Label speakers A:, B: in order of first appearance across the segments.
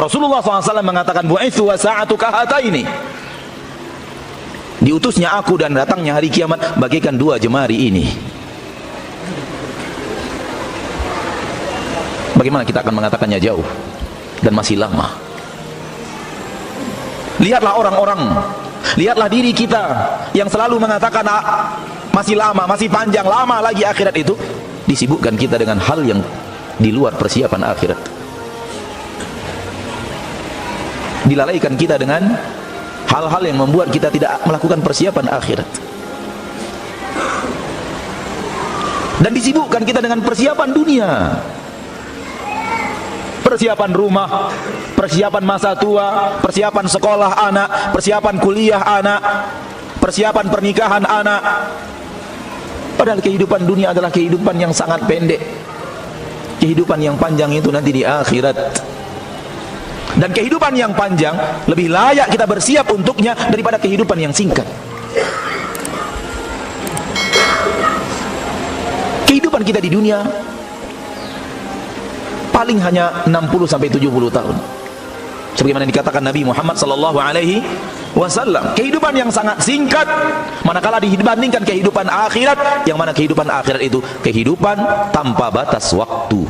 A: Rasulullah SAW mengatakan bu'itsu wa sa'atu kahataini, diutusnya aku dan datangnya hari kiamat bagaikan dua jemari ini. Bagaimana kita akan mengatakannya jauh dan masih lama? Lihatlah orang-orang, lihatlah diri kita yang selalu mengatakan masih lama, masih panjang, lama lagi akhirat itu. Disibukkan kita dengan hal yang di luar persiapan akhirat. Dilalaikan kita dengan hal-hal yang membuat kita tidak melakukan persiapan akhirat. Dan disibukkan kita dengan persiapan dunia, persiapan rumah, persiapan masa tua, persiapan sekolah anak, persiapan kuliah anak, persiapan pernikahan anak. Padahal kehidupan dunia adalah kehidupan yang sangat pendek. Kehidupan yang panjang itu nanti di akhirat. Dan kehidupan yang panjang lebih layak kita bersiap untuknya daripada kehidupan yang singkat. Kehidupan kita di dunia paling hanya 60 sampai 70 tahun. Sebagaimana dikatakan Nabi Muhammad sallallahu alaihi wasallam, kehidupan yang sangat singkat manakala dibandingkan kehidupan akhirat, yang mana kehidupan akhirat itu kehidupan tanpa batas waktu.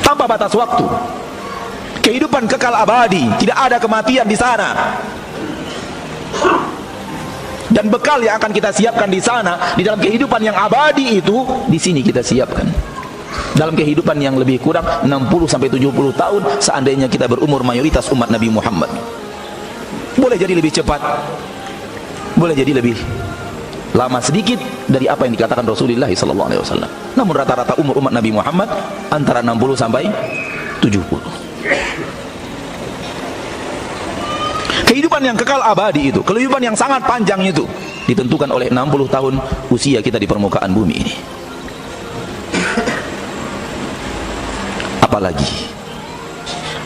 A: Tanpa batas waktu. Kehidupan kekal abadi, tidak ada kematian di sana. Dan bekal yang akan kita siapkan di sana, di dalam kehidupan yang abadi itu, di sini kita siapkan. Dalam kehidupan yang lebih kurang 60 sampai 70 tahun, seandainya kita berumur mayoritas umat Nabi Muhammad. Boleh jadi lebih cepat, boleh jadi lebih lama sedikit dari apa yang dikatakan Rasulullah SAW. Namun rata-rata umur umat Nabi Muhammad antara 60 sampai 70. Kehidupan yang kekal abadi itu, kehidupan yang sangat panjang itu, ditentukan oleh 60 tahun usia kita di permukaan bumi ini.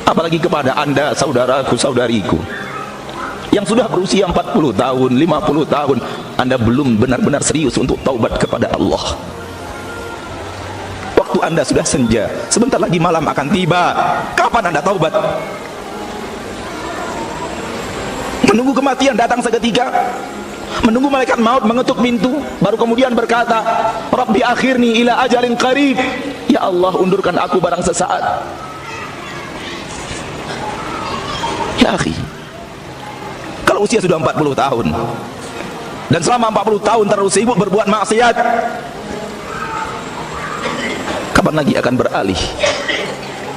A: Apalagi kepada anda, saudaraku, saudariku, yang sudah berusia 40 tahun, 50 tahun, anda belum benar-benar serius untuk taubat kepada Allah. Waktu anda sudah senja, sebentar lagi malam akan tiba. Kapan anda taubat? Menunggu kematian datang seketika, menunggu malaikat maut mengetuk pintu, baru kemudian berkata, Rabbi akhirni ila ajalin qarib, ya Allah undurkan aku barang sesaat. Ya akhi, kalau usia sudah 40 tahun dan selama 40 tahun terus sibuk berbuat maksiat, kapan lagi akan beralih?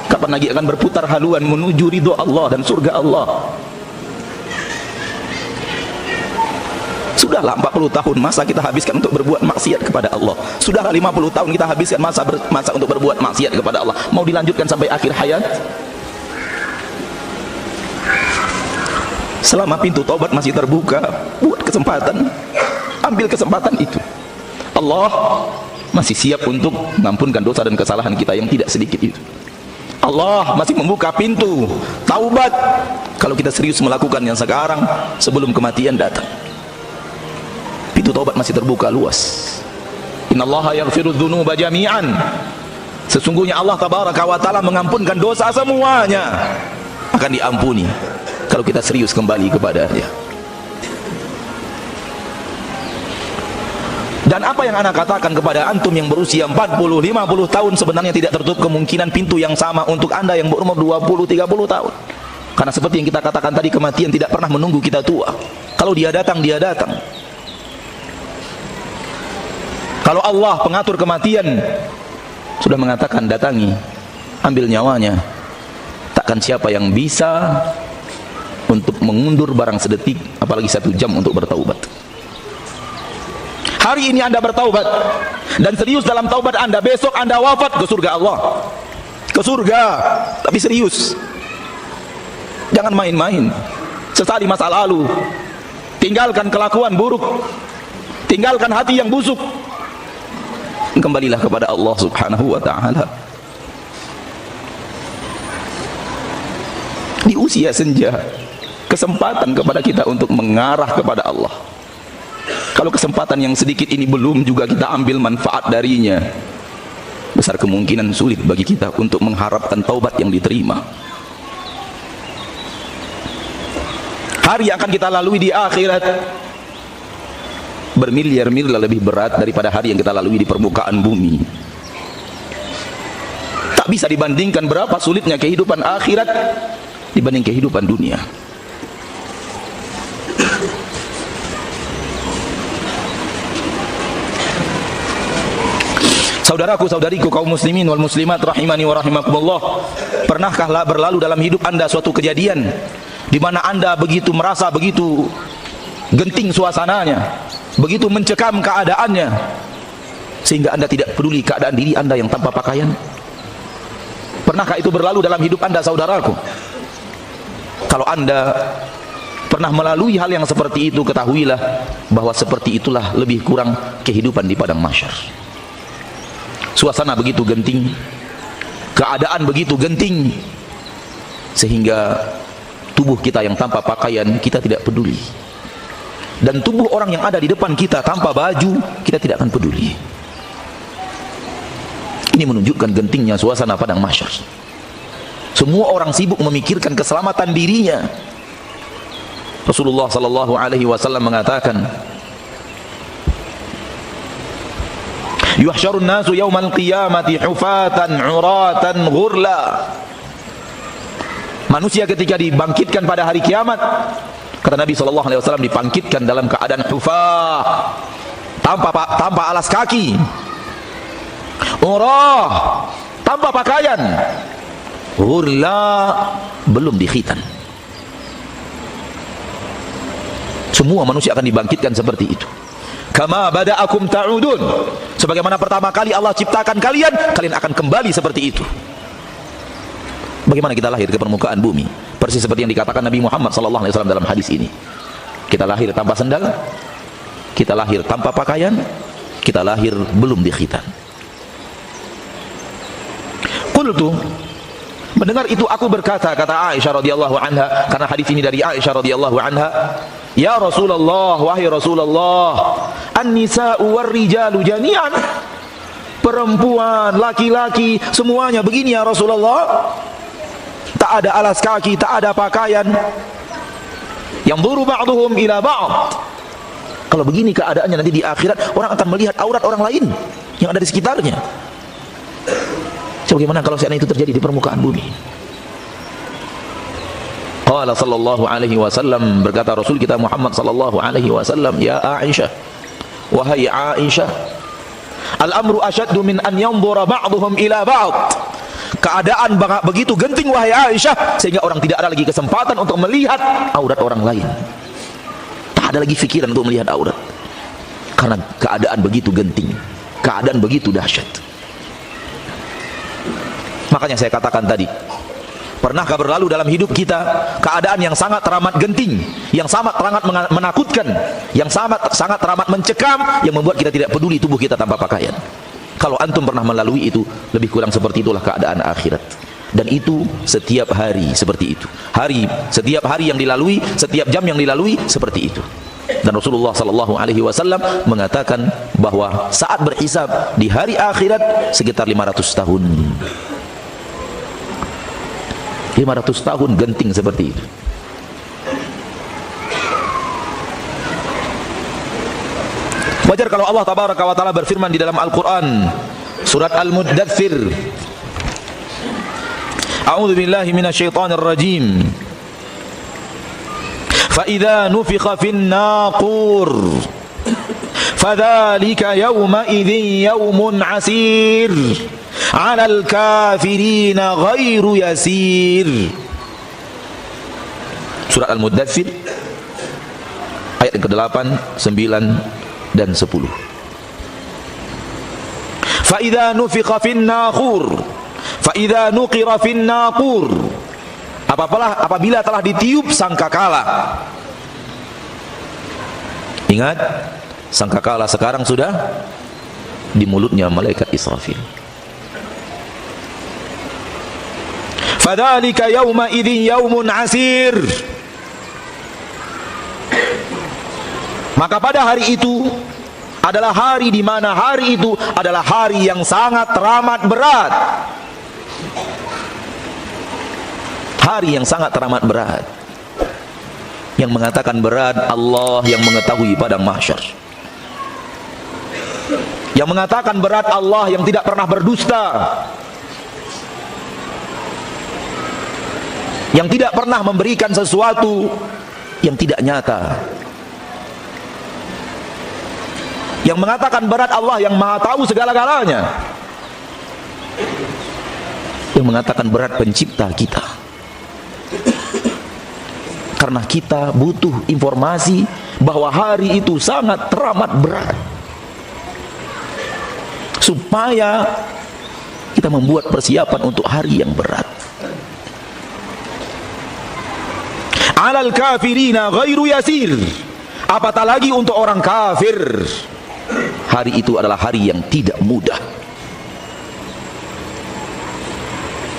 A: Kapan lagi akan berputar haluan menuju ridho Allah dan surga Allah? Sudahlah 40 tahun masa kita habiskan untuk berbuat maksiat kepada Allah. Sudahlah 50 tahun kita habiskan masa untuk berbuat maksiat kepada Allah. Mau dilanjutkan sampai akhir hayat? Selama pintu taubat masih terbuka, buat kesempatan, ambil kesempatan itu. Allah masih siap untuk mengampunkan dosa dan kesalahan kita yang tidak sedikit itu. Allah masih membuka pintu taubat kalau kita serius melakukan yang sekarang sebelum kematian datang. Pintu taubat masih terbuka luas. Innallaha yaghfiru dzunuba jami'an. Sesungguhnya Allah tabaraka wa taala mengampunkan dosa semuanya. Akan diampuni kalau kita serius kembali kepadanya. Dan apa yang ana katakan kepada antum yang berusia 40, 50 tahun sebenarnya tidak tertutup kemungkinan pintu yang sama untuk anda yang berumur 20, 30 tahun. Karena seperti yang kita katakan tadi, kematian tidak pernah menunggu kita tua. Kalau dia datang, dia datang. Kalau Allah pengatur kematian sudah mengatakan datangi, ambil nyawanya, takkan siapa yang bisa untuk mengundur barang sedetik, apalagi 1 jam untuk bertaubat. Hari ini anda bertaubat dan serius dalam taubat anda, besok anda wafat ke surga Allah, ke surga, tapi serius. Jangan main-main. Sesali masa lalu, tinggalkan kelakuan buruk, tinggalkan hati yang busuk, kembalilah kepada Allah subhanahu wa ta'ala. Di usia senja, kesempatan kepada kita untuk mengarah kepada Allah. Kalau kesempatan yang sedikit ini belum juga kita ambil manfaat darinya, besar kemungkinan sulit bagi kita untuk mengharapkan taubat yang diterima. Hari yang akan kita lalui di akhirat bermiliar-miliar lebih berat daripada hari yang kita lalui di permukaan bumi. Tak bisa dibandingkan berapa sulitnya kehidupan akhirat dibanding kehidupan dunia. Saudaraku, saudariku, kaum muslimin wal muslimat rahimani wa rahimakumullah, pernahkah berlalu dalam hidup Anda suatu kejadian di mana Anda begitu merasa begitu genting suasananya, begitu mencekam keadaannya, sehingga Anda tidak peduli keadaan diri Anda yang tanpa pakaian? Pernahkah itu berlalu dalam hidup Anda, saudaraku? Kalau Anda pernah melalui hal yang seperti itu, ketahuilah bahwa seperti itulah lebih kurang kehidupan di padang mahsyar. Suasana begitu genting, keadaan begitu genting, sehingga tubuh kita yang tanpa pakaian kita tidak peduli, dan tubuh orang yang ada di depan kita tanpa baju kita tidak akan peduli. Ini menunjukkan gentingnya suasana padang mahsyar. Semua orang sibuk memikirkan keselamatan dirinya. Rasulullah sallallahu alaihi wasallam mengatakan, yuhsyarun nasu yaumal qiyamati hufatan uratan ghurla. Manusia ketika dibangkitkan pada hari kiamat, kata Nabi sallallahu alaihi wasallam, dibangkitkan dalam keadaan hufah, tanpa alas kaki, urah, tanpa pakaian, ghurla, belum dikhitan. Semua manusia akan dibangkitkan seperti itu. Kama bada'akum ta'udun, sebagaimana pertama kali Allah ciptakan kalian, kalian akan kembali seperti itu. Bagaimana kita lahir ke permukaan bumi? Persis seperti yang dikatakan Nabi Muhammad sallallahu alaihi wasallam dalam hadis ini. Kita lahir tanpa sendal, kita lahir tanpa pakaian, kita lahir belum dikhitan. Qultu, mendengar itu aku berkata, kata Aisyah radhiyallahu anha, karena hadis ini dari Aisyah radhiyallahu anha, ya Rasulullah, wahai Rasulullah, an-nisa'u war-rijalu jami'an, perempuan, laki-laki semuanya begini ya Rasulullah, tak ada alas kaki, tak ada pakaian, yang yanzuru ba'duhum ila ba'd. Kalau begini keadaannya nanti di akhirat, orang akan melihat aurat orang lain yang ada di sekitarnya. Bagaimana kalau seandainya itu terjadi di permukaan bumi? Qala sallallahu alaihi wasallam, berkata Rasul kita Muhammad sallallahu alaihi wasallam, ya Aisyah, wahai Aisyah, al-amru asyaddu min an yanzura ba'dhum ila ba'd. Keadaan begitu genting wahai Aisyah, sehingga orang tidak ada lagi kesempatan untuk melihat aurat orang lain. Tak ada lagi fikiran untuk melihat aurat, karena keadaan begitu genting, keadaan begitu dahsyat. Makanya saya katakan tadi, pernahkah berlalu dalam hidup kita keadaan yang sangat teramat genting, yang sangat menakutkan, yang sangat teramat mencekam, yang membuat kita tidak peduli tubuh kita tanpa pakaian? Kalau antum pernah melalui itu, lebih kurang seperti itulah keadaan akhirat. Dan itu setiap hari seperti itu. Setiap hari yang dilalui, setiap jam yang dilalui seperti itu. Dan Rasulullah sallallahu alaihi wasallam mengatakan bahwa saat berhisab di hari akhirat sekitar 500 tahun. 500 tahun genting seperti itu. Wajar kalau Allah tabaraka wa taala berfirman di dalam Al-Qur'an surat Al-Muddatsir, a'udzu billahi minasyaitonir rajim, fa idza nufikha fin naqur fadzalika yawma idzin yawmun 'asir 'alal kafirina ghairu yasir. Surat Al-Muddatsir ayat yang ke-8, 9 dan 10. Fa idza nufikha fin naqur, fa idza nuqira fin naqur, apabila telah ditiup sangkakala. Ingat, sangkakala sekarang sudah di mulutnya malaikat Israfil. Fadzalika yauma idzin yaumun asir, maka pada hari itu adalah hari di mana hari itu adalah hari yang sangat teramat berat. Hari yang sangat teramat berat. Yang mengatakan berat Allah yang mengetahui padang mahsyar. Yang mengatakan berat Allah yang tidak pernah berdusta, yang tidak pernah memberikan sesuatu yang tidak nyata. Yang mengatakan berat Allah yang maha tahu segala-galanya. Yang mengatakan berat pencipta kita. Karena kita butuh informasi bahwa hari itu sangat teramat berat, supaya kita membuat persiapan untuk hari yang berat. Alal kafirina ghairu yasir, apatah lagi untuk orang kafir, hari itu adalah hari yang tidak mudah,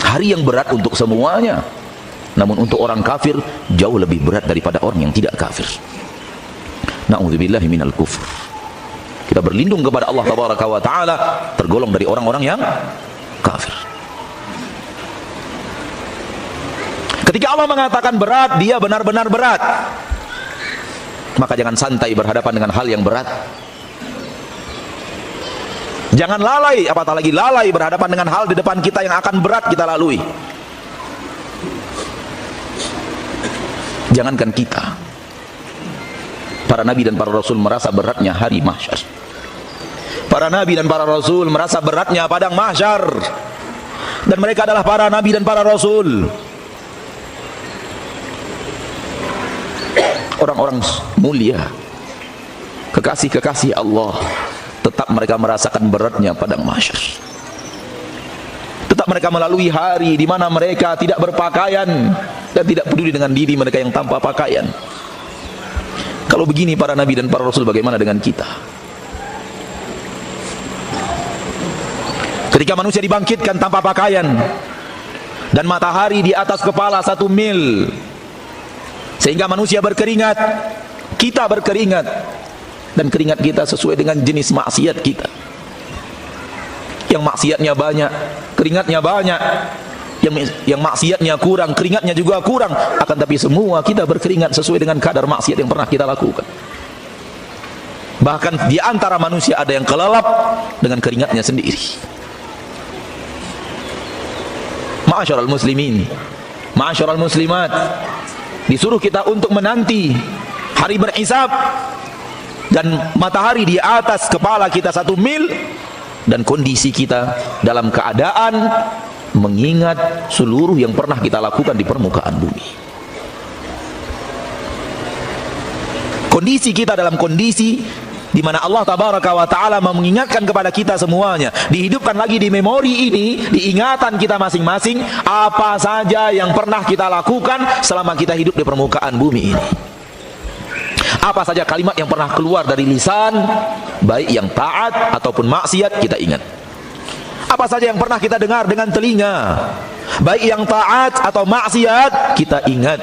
A: hari yang berat untuk semuanya. Namun untuk orang kafir jauh lebih berat daripada orang yang tidak kafir. Na'udzubillahi minal kufur. Kita berlindung kepada Allah tabaraka wa ta'ala tergolong dari orang-orang yang kafir. Ketika Allah mengatakan berat, dia benar-benar berat. Maka jangan santai berhadapan dengan hal yang berat. Jangan lalai, apatah lagi lalai berhadapan dengan hal di depan kita yang akan berat kita lalui. Jangankan kita, para nabi dan para rasul merasa beratnya hari mahsyar. Para nabi dan para rasul merasa beratnya padang mahsyar. Dan mereka adalah para nabi dan para rasul, orang-orang mulia, kekasih-kekasih Allah. Tetap mereka merasakan beratnya padang mahsyar. Tetap mereka melalui hari di mana mereka tidak berpakaian dan tidak peduli dengan diri mereka yang tanpa pakaian. Kalau begini para nabi dan para rasul, bagaimana dengan kita? Ketika manusia dibangkitkan tanpa pakaian dan matahari di atas kepala 1 mil, sehingga manusia berkeringat, kita berkeringat, dan keringat kita sesuai dengan jenis maksiat kita. Yang maksiatnya banyak, keringatnya banyak. Yang maksiatnya kurang, keringatnya juga kurang. Akan tapi semua kita berkeringat sesuai dengan kadar maksiat yang pernah kita lakukan. Bahkan di antara manusia ada yang kelelap dengan keringatnya sendiri. Ma'asyiral muslimin, ma'asyiral muslimat, disuruh kita untuk menanti hari berhisab dan matahari di atas kepala kita 1 mil, dan kondisi kita dalam keadaan mengingat seluruh yang pernah kita lakukan di permukaan bumi. Kondisi kita dalam kondisi di mana Allah tabaraka wa ta'ala mengingatkan kepada kita semuanya, dihidupkan lagi di memori ini, di ingatan kita masing-masing, apa saja yang pernah kita lakukan selama kita hidup di permukaan bumi ini. Apa saja kalimat yang pernah keluar dari lisan, baik yang taat ataupun maksiat, kita ingat. Apa saja yang pernah kita dengar dengan telinga, baik yang taat atau maksiat, kita ingat.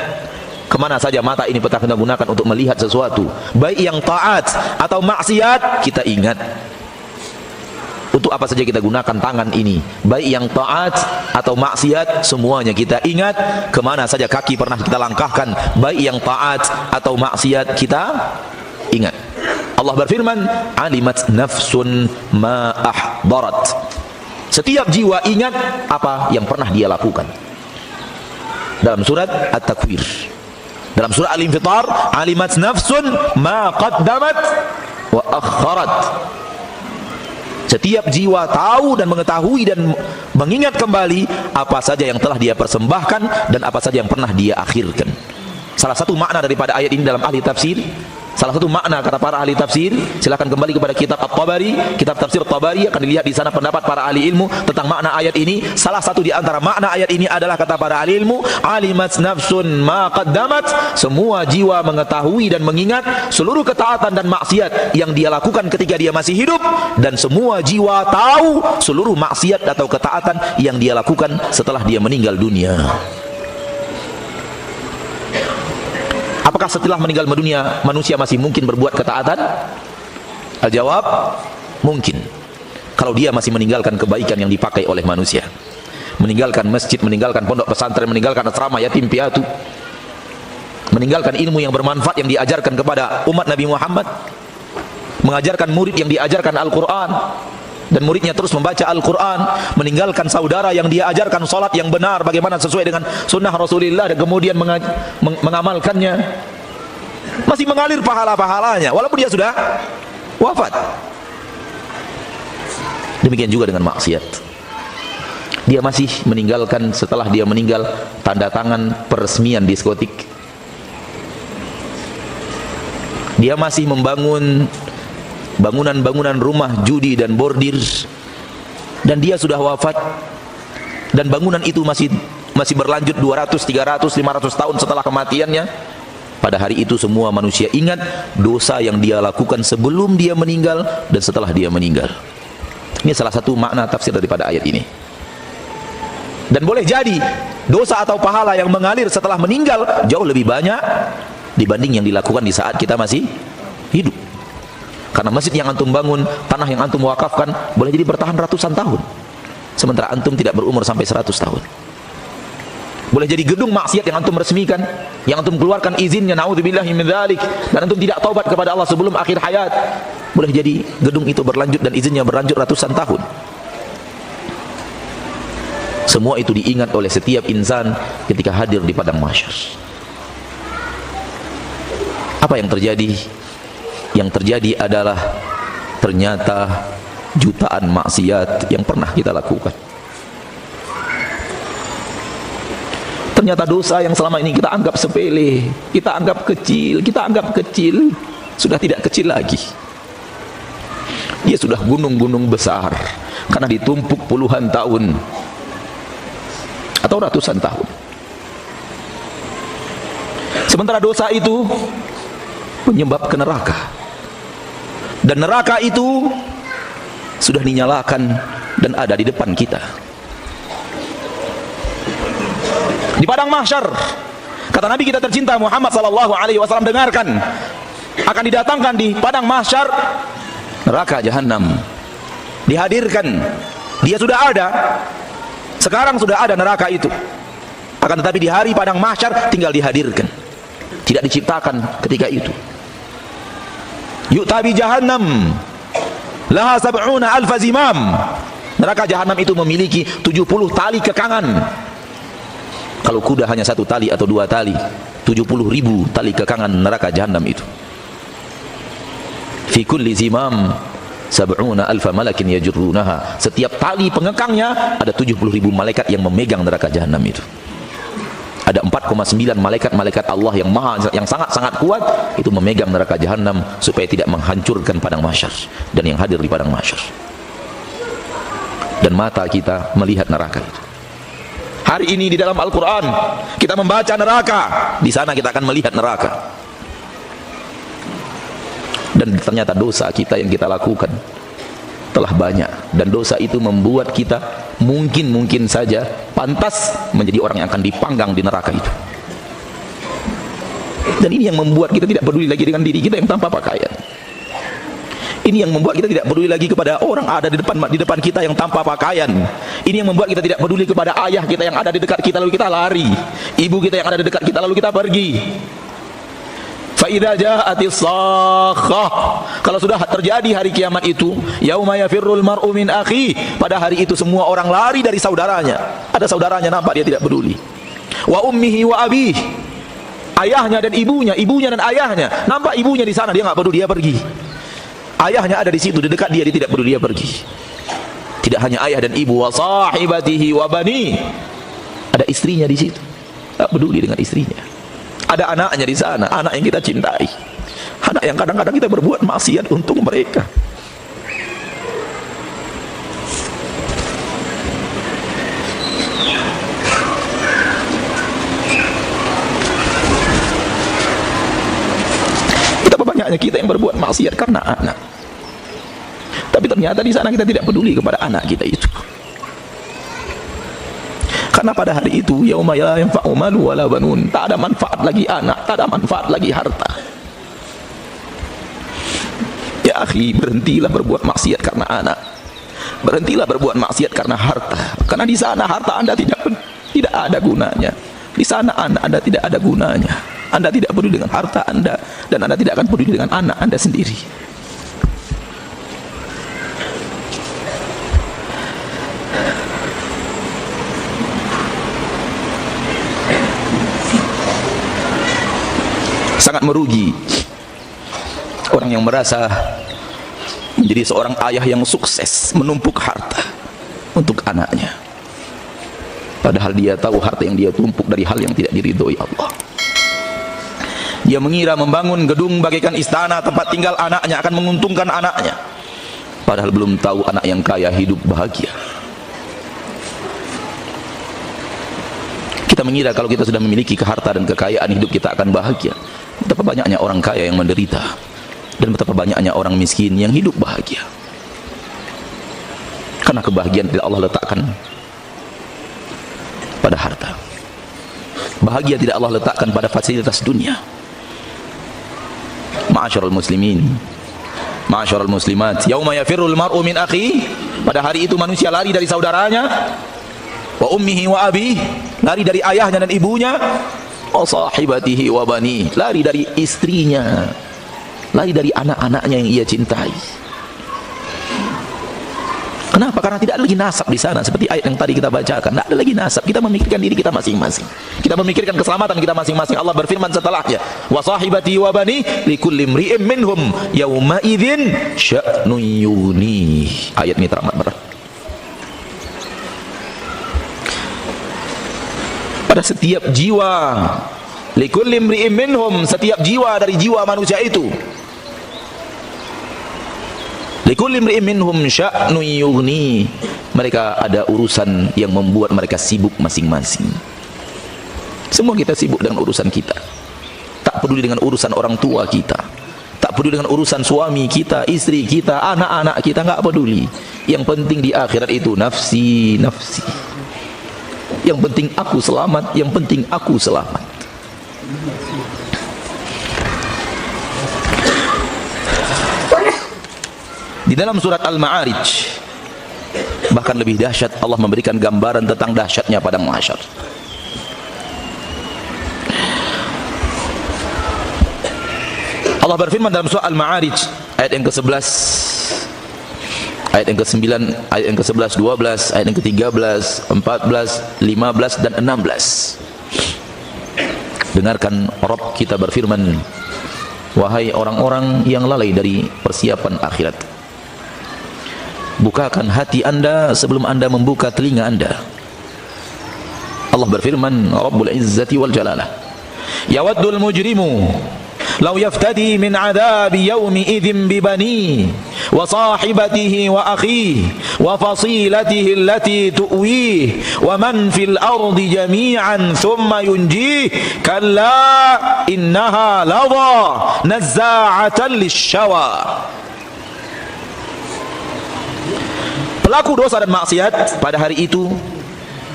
A: Kemana saja mata ini pernah kita gunakan untuk melihat sesuatu, baik yang taat atau maksiat, kita ingat. Untuk apa saja kita gunakan tangan ini, baik yang taat atau maksiat, semuanya kita ingat. Kemana saja kaki pernah kita langkahkan, baik yang taat atau maksiat, kita ingat. Allah berfirman, alimat nafsun ma ahdarat. Setiap jiwa ingat apa yang pernah dia lakukan. Dalam surat At-Takwir, dalam surat Al-Infitar, alimat nafsun ma qaddamat wa akharat. Setiap jiwa tahu dan mengetahui dan mengingat kembali apa saja yang telah dia persembahkan dan apa saja yang pernah dia akhirkan. Salah satu makna daripada ayat ini dalam ahli tafsir, salah satu makna kata para ahli tafsir, silakan kembali kepada kitab At-Tabari, kitab tafsir Tabari, akan dilihat di sana pendapat para ahli ilmu tentang makna ayat ini. Salah satu di antara makna ayat ini adalah kata para ahli ilmu, alimat nafsun ma qaddamat, semua jiwa mengetahui dan mengingat seluruh ketaatan dan maksiat yang dia lakukan ketika dia masih hidup, dan semua jiwa tahu seluruh maksiat atau ketaatan yang dia lakukan setelah dia meninggal dunia. Apakah setelah meninggal dunia manusia masih mungkin berbuat ketaatan? Al-jawab, mungkin. Kalau dia masih meninggalkan kebaikan yang dipakai oleh manusia, meninggalkan masjid, meninggalkan pondok pesantren, meninggalkan asrama yatim piatu, meninggalkan ilmu yang bermanfaat yang diajarkan kepada umat Nabi Muhammad, mengajarkan murid yang diajarkan Al-Quran, dan muridnya terus membaca Al-Quran, meninggalkan saudara yang dia ajarkan salat yang benar bagaimana sesuai dengan sunnah Rasulullah, dan kemudian mengamalkannya, masih mengalir pahala-pahalanya walaupun dia sudah wafat. Demikian juga dengan maksiat, dia masih meninggalkan setelah dia meninggal tanda tangan peresmian diskotik, dia masih membangun bangunan-bangunan rumah judi dan bordir, dan dia sudah wafat, dan bangunan itu masih berlanjut 200, 300, 500 tahun setelah kematiannya. Pada hari itu semua manusia ingat dosa yang dia lakukan sebelum dia meninggal dan setelah dia meninggal. Ini salah satu makna tafsir daripada ayat ini. Dan boleh jadi dosa atau pahala yang mengalir setelah meninggal jauh lebih banyak dibanding yang dilakukan di saat kita masih hidup. Karena masjid yang antum bangun, tanah yang antum wakafkan boleh jadi bertahan ratusan tahun, sementara antum tidak berumur sampai 100 tahun. Boleh jadi gedung maksiat yang antum resmikan, yang antum keluarkan izinnya, naudzubillahi min dzalik, dan antum tidak taubat kepada Allah sebelum akhir hayat, boleh jadi gedung itu berlanjut dan izinnya berlanjut ratusan tahun. Semua itu diingat oleh setiap insan ketika hadir di padang mahsyar. Apa yang terjadi? Yang terjadi adalah ternyata jutaan maksiat yang pernah kita lakukan. Ternyata dosa yang selama ini kita anggap sepele, kita anggap kecil, sudah tidak kecil lagi. Dia sudah gunung-gunung besar karena ditumpuk puluhan tahun atau ratusan tahun. Sementara dosa itu menyebab ke neraka, dan neraka itu sudah dinyalakan dan ada di depan kita. Di padang mahsyar, kata Nabi kita tercinta Muhammad sallallahu alaihi wasallam, dengarkan, akan didatangkan di padang mahsyar neraka jahanam. Dihadirkan, dia sudah ada, sekarang sudah ada neraka itu. Akan tetapi di hari padang mahsyar tinggal dihadirkan, tidak diciptakan ketika itu. Yu'tabi jahannam laha sab'una alfa zimam. Neraka jahanam itu memiliki 70 tali kekangan. Kalau kuda hanya 1 tali atau 2 tali, 70.000 tali kekangan neraka jahanam itu. Fi kulli zimam sab'una alfa malakin yajrunaha. Setiap tali pengekangnya ada 70.000 malaikat yang memegang neraka jahanam itu. Ada 4,9 malaikat-malaikat Allah yang sangat-sangat kuat itu memegang neraka jahanam supaya tidak menghancurkan padang mahsyar dan yang hadir di padang mahsyar. Dan mata kita melihat neraka itu. Hari ini di dalam Al-Quran kita membaca neraka, di sana kita akan melihat neraka. Dan ternyata dosa kita yang kita lakukan telah banyak, dan dosa itu membuat kita mungkin saja pantas menjadi orang yang akan dipanggang di neraka itu. Dan ini yang membuat kita tidak peduli lagi dengan diri kita yang tanpa pakaian. Ini yang membuat kita tidak peduli lagi kepada orang ada di depan kita yang tanpa pakaian. Ini yang membuat kita tidak peduli kepada ayah kita yang ada di dekat kita lalu kita lari, ibu kita yang ada di dekat kita lalu kita pergi. Fa idza ja'atis sakhah, kalau sudah terjadi hari kiamat itu, yauma yafirrul mar'u min akhi, pada hari itu semua orang lari dari saudaranya. Ada saudaranya nampak dia tidak peduli. Wa ummihi wa abih, ayahnya dan ibunya, ibunya dan ayahnya, nampak ibunya di sana dia enggak peduli, dia pergi. Ayahnya ada di situ, di dekat dia, dia tidak peduli, dia pergi. Tidak hanya ayah dan ibu, wa sahibatihi wa bani, ada istrinya di situ, tak peduli dengan istrinya. Ada anaknya di sana, anak yang kita cintai, anak yang kadang-kadang kita berbuat maksiat untuk mereka. Betapa banyaknya kita yang berbuat maksiat karena anak. Tapi ternyata di sana kita tidak peduli kepada anak kita itu. Karena pada hari itu yauma la yanfa'u malu wala banun, tak ada manfaat lagi anak, tak ada manfaat lagi harta. Ya akhi, berhentilah berbuat maksiat karena anak. Berhentilah berbuat maksiat karena harta. Karena di sana harta Anda tidak ada gunanya. Di sana anak Anda tidak ada gunanya. Anda tidak peduli dengan harta Anda, dan Anda tidak akan peduli dengan anak Anda sendiri. Sangat merugi orang yang merasa menjadi seorang ayah yang sukses menumpuk harta untuk anaknya, padahal dia tahu harta yang dia tumpuk dari hal yang tidak diridhoi Allah. Dia mengira membangun gedung bagaikan istana tempat tinggal anaknya akan menguntungkan anaknya, padahal belum tahu anak yang kaya hidup bahagia. Kita mengira kalau kita sudah memiliki keharta dan kekayaan, hidup kita akan bahagia. Betapa banyaknya orang kaya yang menderita, dan betapa banyaknya orang miskin yang hidup bahagia. Karena kebahagiaan tidak Allah letakkan pada harta. Bahagia tidak Allah letakkan pada fasilitas dunia. Ma'asyiral muslimin, ma'asyiral muslimat, yauma yafirrul mar'u min akhi, pada hari itu manusia lari dari saudaranya, wa ummihi wa abi, lari dari ayahnya dan ibunya, wa sahibatihi wa bani, lari dari istrinya, lari dari anak-anaknya yang ia cintai. Kenapa? Karena tidak ada lagi nasab di sana, seperti ayat yang tadi kita bacakan. Tidak ada lagi nasab. Kita memikirkan diri kita masing-masing. Kita memikirkan keselamatan kita masing-masing. Allah berfirman setelahnya, wa sahibati wa bani likulli imri'in minhum yawma idzin sya'nun yughni. Ayat ini teramat berat. Pada setiap jiwa, likulli imri'in minhum, setiap jiwa dari jiwa manusia itu, likulli imri'in minhum sya'nun yughni, mereka ada urusan yang membuat mereka sibuk masing-masing. Semua kita sibuk dengan urusan kita, tak peduli dengan urusan orang tua kita, tak peduli dengan urusan suami kita, istri kita, anak-anak kita, enggak peduli. Yang penting di akhirat itu nafsi, nafsi. Yang penting aku selamat, yang penting aku selamat. Di dalam surat Al-Ma'arij, bahkan lebih dahsyat, Allah memberikan gambaran tentang dahsyatnya padang mahsyar. Allah berfirman dalam surah Al-Ma'arij ayat yang ke-11, ayat yang ke-9, ayat yang ke-11, 12, ayat yang ke-13, 14, 15 dan 16. Dengarkan Rabb kita berfirman, wahai orang-orang yang lalai dari persiapan akhirat, bukakan hati anda sebelum anda membuka telinga anda. Allah berfirman, Rabbul Izzati wal Jalalah, yawaddul mujrimu law yaftadi min adabi yawmi idzin bibani wa sahibatihi wa akhihi wa fasilatihi allati tu'wih wa man fil ardi jami'an thumma yunjih kalla innaha ladha nazza'atan lisyawa. Pelaku dosa dan maksiat pada hari itu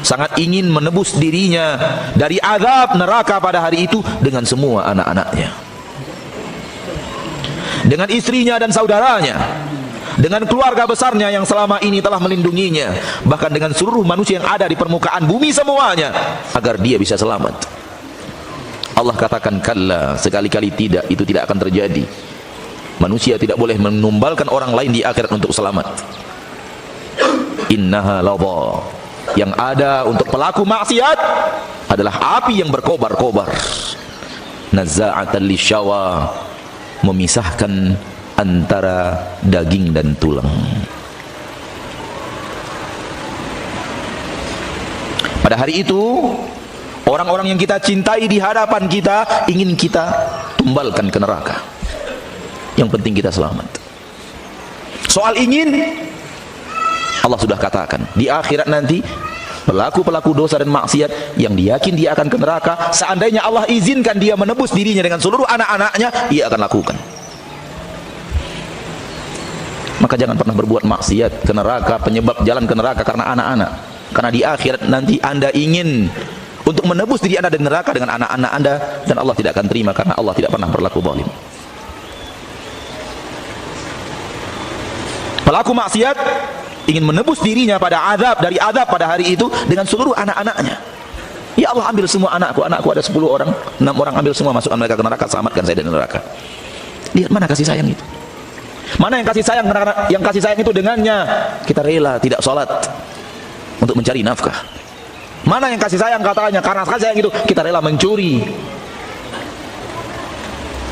A: sangat ingin menebus dirinya dari azab neraka pada hari itu dengan semua anak-anaknya, dengan istrinya dan saudaranya, dengan keluarga besarnya yang selama ini telah melindunginya, bahkan dengan seluruh manusia yang ada di permukaan bumi semuanya, agar dia bisa selamat. Allah katakan, kalla, sekali-kali tidak, itu tidak akan terjadi. Manusia tidak boleh menumbalkan orang lain di akhirat untuk selamat. Innaha ladha, yang ada untuk pelaku maksiat adalah api yang berkobar-kobar, nazza'atan lisyawa, memisahkan antara daging dan tulang. Pada hari itu, orang-orang yang kita cintai di hadapan kita ingin kita tumbalkan ke neraka. Yang penting kita selamat. Soal ingin, Allah sudah katakan, di akhirat nanti pelaku-pelaku dosa dan maksiat yang diyakin dia akan ke neraka, seandainya Allah izinkan dia menebus dirinya dengan seluruh anak-anaknya, ia akan lakukan. Maka jangan pernah berbuat maksiat ke neraka, penyebab jalan ke neraka karena anak-anak. Karena di akhirat nanti anda ingin untuk menebus diri anda dari neraka dengan anak-anak anda, dan Allah tidak akan terima, karena Allah tidak pernah berlaku zalim. pelaku maksiat ingin menebus dirinya pada azab, dari azab pada hari itu dengan seluruh anak-anaknya. Ya Allah, ambil semua anakku ada 10 orang, 6 orang, ambil semua, masukkan mereka ke neraka, selamatkan saya dari neraka. Lihat mana kasih sayang itu. Mana yang kasih sayang, yang kasih sayang itu dengannya kita rela tidak sholat untuk mencari nafkah. Mana yang kasih sayang katanya karena kasih sayang itu kita rela mencuri,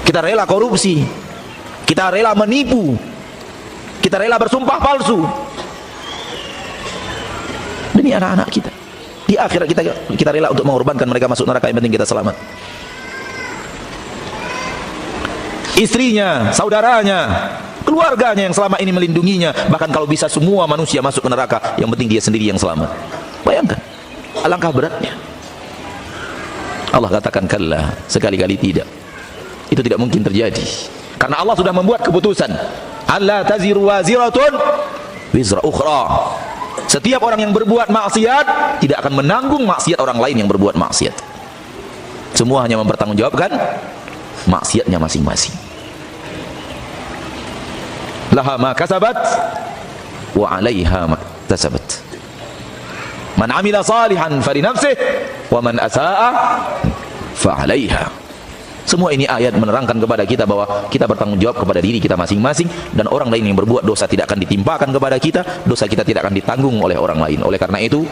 A: kita rela korupsi, kita rela menipu, kita rela bersumpah palsu demi anak-anak kita. Di akhirat kita rela untuk mengorbankan mereka masuk neraka, yang penting kita selamat. Istrinya, saudaranya, keluarganya yang selama ini melindunginya, bahkan kalau bisa semua manusia masuk ke neraka, yang penting dia sendiri yang selamat. Bayangkan alangkah beratnya. Allah katakan kalla, sekali-kali tidak. Itu tidak mungkin terjadi, karena Allah sudah membuat keputusan alla taziru waziratun wizra ukhra. Setiap orang yang berbuat maksiat tidak akan menanggung maksiat orang lain yang berbuat maksiat. Semua hanya mempertanggungjawabkan maksiatnya masing-masing. Laha ma kasabat wa 'alaiha ma iktasabat. Man 'amila salihan falinafsihi wa man asaa fa 'alaiha. Semua ini ayat menerangkan kepada kita bahwa kita bertanggung jawab kepada diri kita masing-masing, dan orang lain yang berbuat dosa tidak akan ditimpakan kepada kita, dosa kita tidak akan ditanggung oleh orang lain. Oleh karena itu,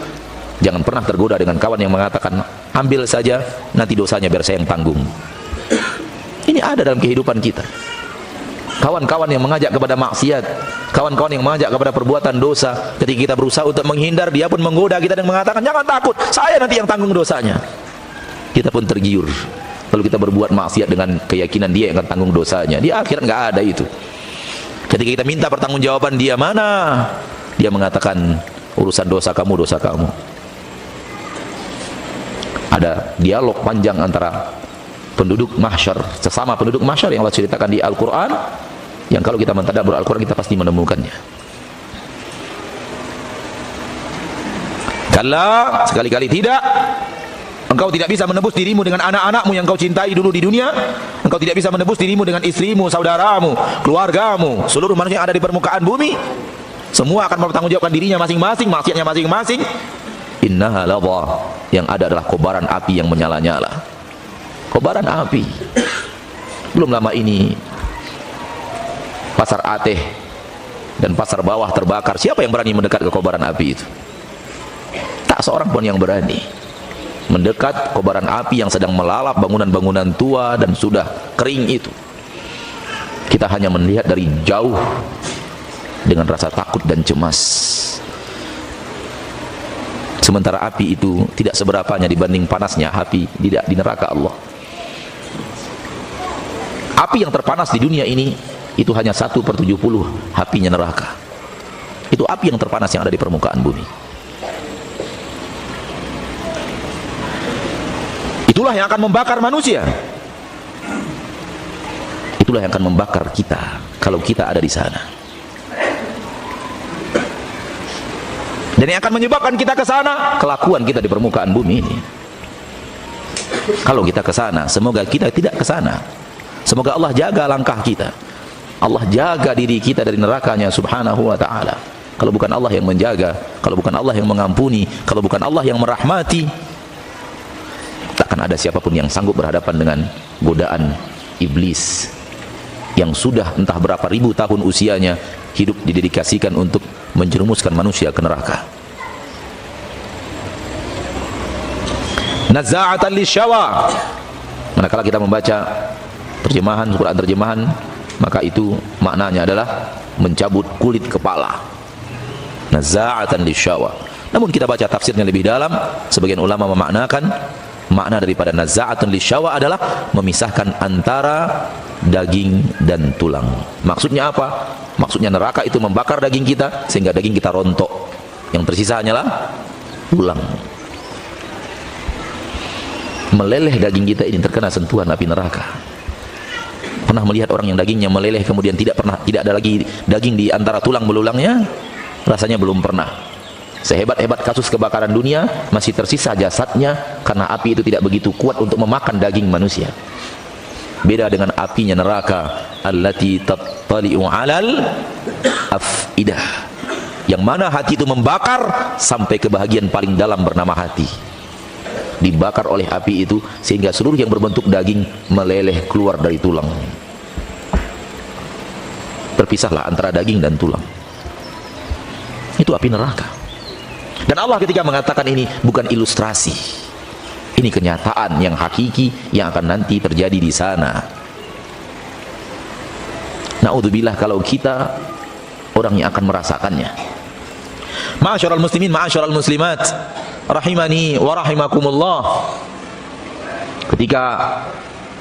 A: jangan pernah tergoda dengan kawan yang mengatakan ambil saja, nanti dosanya biar saya yang tanggung. Ini ada dalam kehidupan kita. Kawan-kawan yang mengajak kepada maksiat, kawan-kawan yang mengajak kepada perbuatan dosa, ketika kita berusaha untuk menghindar, dia pun menggoda kita dan mengatakan jangan takut, saya nanti yang tanggung dosanya. Kita pun tergiur. Lalu kita berbuat maksiat dengan keyakinan dia yang akan tanggung dosanya. Di akhirat nggak ada itu. Ketika kita minta pertanggungjawaban dia, mana? Dia mengatakan urusan dosa kamu, dosa kamu. Ada dialog panjang antara penduduk mahsyar, sesama penduduk mahsyar yang Allah ceritakan di Al-Quran, yang kalau kita mentadabbur Al-Quran kita pasti menemukannya. Kalla, sekali-kali tidak. Engkau tidak bisa menebus dirimu dengan anak-anakmu yang kau cintai dulu di dunia. Engkau tidak bisa menebus dirimu dengan istrimu, saudaramu, keluargamu, seluruh manusia yang ada di permukaan bumi. Semua akan mempertanggungjawabkan dirinya masing-masing, maksiatnya masing-masing. Innaha ladha, yang ada adalah kobaran api yang menyala-nyala. Kobaran api. Belum lama ini pasar Ateh dan pasar bawah terbakar. Siapa yang berani mendekat ke kobaran api itu? Tak seorang pun yang berani mendekat kobaran api yang sedang melalap bangunan-bangunan tua dan sudah kering itu. Kita hanya melihat dari jauh dengan rasa takut dan cemas. Sementara api itu tidak seberapanya dibanding panasnya api di neraka Allah. Api yang terpanas di dunia ini itu hanya 1/70 apinya neraka. Itu api yang terpanas yang ada di permukaan bumi. Itulah yang akan membakar manusia. Itulah yang akan membakar kita kalau kita ada di sana. Dan yang akan menyebabkan kita ke sana, kelakuan kita di permukaan bumi ini. Kalau kita ke sana, semoga kita tidak ke sana. Semoga Allah jaga langkah kita. Allah jaga diri kita dari nerakanya subhanahu wa ta'ala. Kalau bukan Allah yang menjaga, kalau bukan Allah yang mengampuni, kalau bukan Allah yang merahmati, takkan ada siapapun yang sanggup berhadapan dengan godaan iblis yang sudah entah berapa ribu tahun usianya hidup didedikasikan untuk menjerumuskan manusia ke neraka. Nazza'atan lisyawa. Manakala kita membaca terjemahan Quran terjemahan, maka itu maknanya adalah mencabut kulit kepala. Nazza'atan lisyawa. Namun kita baca tafsirnya lebih dalam, sebagian ulama memaknakan makna daripada nazza'atun lisyawa adalah memisahkan antara daging dan tulang. Maksudnya apa? Maksudnya neraka itu membakar daging kita sehingga daging kita rontok. Yang tersisa hanyalah tulang. Meleleh daging kita ini terkena sentuhan api neraka. Pernah melihat orang yang dagingnya meleleh kemudian tidak ada lagi daging di antara tulang belulangnya? Rasanya belum pernah. Sehebat-hebat kasus kebakaran dunia, masih tersisa jasadnya karena api itu tidak begitu kuat untuk memakan daging manusia. Beda dengan apinya neraka, allati tattali'u 'alal afidah, yang mana hati itu membakar sampai ke bahagian paling dalam bernama hati. Dibakar oleh api itu sehingga seluruh yang berbentuk daging meleleh keluar dari tulang. Terpisahlah antara daging dan tulang. Itu api neraka. Dan Allah ketika mengatakan ini bukan ilustrasi, ini kenyataan yang hakiki yang akan nanti terjadi di sana. Na'udzubillah kalau kita orang yang akan merasakannya. Ma'asyiral muslimin, ma'asyiral muslimat, rahimani wa rahimakumullah. Ketika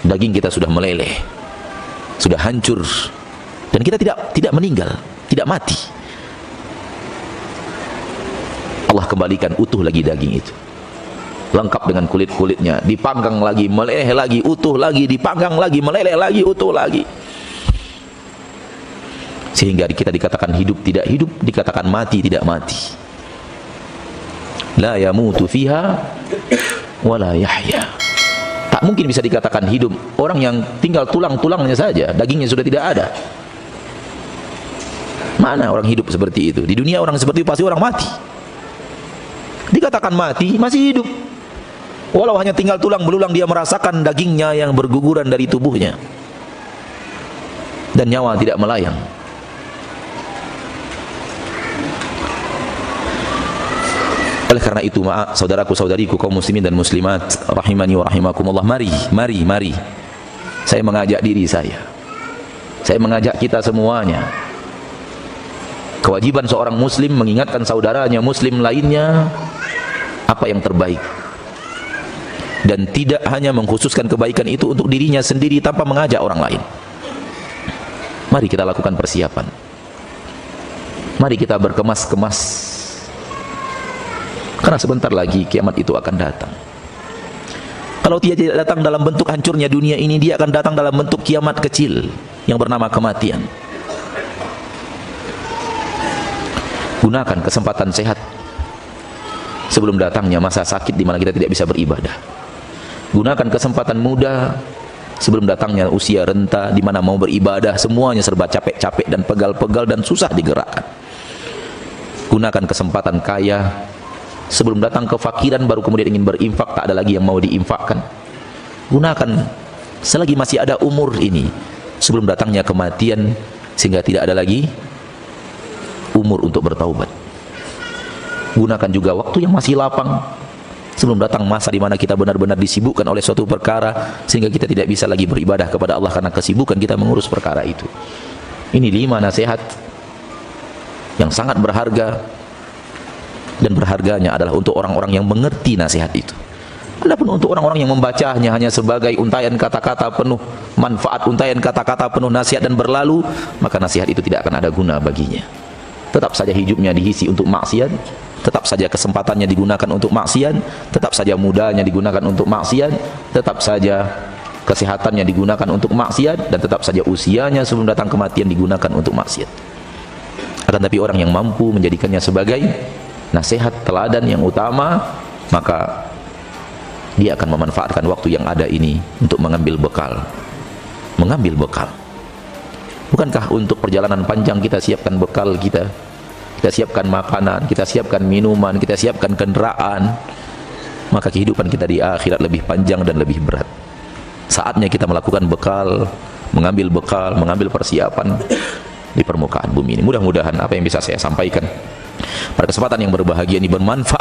A: daging kita sudah meleleh, sudah hancur, dan kita tidak meninggal, tidak mati, Allah kembalikan utuh lagi daging itu, lengkap dengan kulit-kulitnya, dipanggang lagi, meleleh lagi, utuh lagi, dipanggang lagi, meleleh lagi, utuh lagi, sehingga kita dikatakan hidup tidak hidup, dikatakan mati tidak mati. La yamutu fiha wa la yahya. Tak mungkin bisa dikatakan hidup orang yang tinggal tulang-tulangnya saja, dagingnya sudah tidak ada. Mana orang hidup seperti itu? Di dunia orang seperti itu pasti orang mati. Dikatakan mati, masih hidup. Walau hanya tinggal tulang belulang, dia merasakan dagingnya yang berguguran dari tubuhnya. Dan nyawa tidak melayang. Oleh karena itu, saudaraku saudariku kaum muslimin dan muslimat rahimani wa rahimakumullah, mari saya mengajak diri saya mengajak kita semuanya. Kewajiban seorang muslim mengingatkan saudaranya muslim lainnya apa yang terbaik, dan tidak hanya mengkhususkan kebaikan itu untuk dirinya sendiri tanpa mengajak orang lain. Mari kita lakukan persiapan, mari kita berkemas-kemas, karena sebentar lagi kiamat itu akan datang. Kalau dia tidak datang dalam bentuk hancurnya dunia ini, dia akan datang dalam bentuk kiamat kecil yang bernama kematian. Gunakan kesempatan sehat sebelum datangnya masa sakit di mana kita tidak bisa beribadah. Gunakan kesempatan muda sebelum datangnya usia renta di mana mau beribadah semuanya serba capek-capek dan pegal-pegal dan susah digerakkan. Gunakan kesempatan kaya sebelum datang kefakiran, baru kemudian ingin berinfak, tak ada lagi yang mau diinfakkan. Gunakan selagi masih ada umur ini sebelum datangnya kematian, sehingga tidak ada lagi umur untuk bertaubat. Gunakan juga waktu yang masih lapang sebelum datang masa di mana kita benar-benar disibukkan oleh suatu perkara, sehingga kita tidak bisa lagi beribadah kepada Allah karena kesibukan kita mengurus perkara itu. Ini 5 nasihat yang sangat berharga, dan berharganya adalah untuk orang-orang yang mengerti nasihat itu. Adapun untuk orang-orang yang membacanya hanya sebagai untaian kata-kata penuh manfaat, untaian kata-kata penuh nasihat dan berlalu, maka nasihat itu tidak akan ada guna baginya. Tetap saja hidupnya diisi untuk maksiat, tetap saja kesempatannya digunakan untuk maksiat, tetap saja mudanya digunakan untuk maksiat, tetap saja kesehatannya digunakan untuk maksiat, dan tetap saja usianya sebelum datang kematian digunakan untuk maksiat. Akan tapi orang yang mampu menjadikannya sebagai nasihat teladan yang utama, maka dia akan memanfaatkan waktu yang ada ini untuk mengambil bekal. Bukankah untuk perjalanan panjang kita siapkan bekal kita siapkan makanan, kita siapkan minuman, kita siapkan kendaraan, maka kehidupan kita di akhirat lebih panjang dan lebih berat. Saatnya kita melakukan bekal, mengambil persiapan di permukaan bumi ini. Mudah-mudahan apa yang bisa saya sampaikan pada kesempatan yang berbahagia ini bermanfaat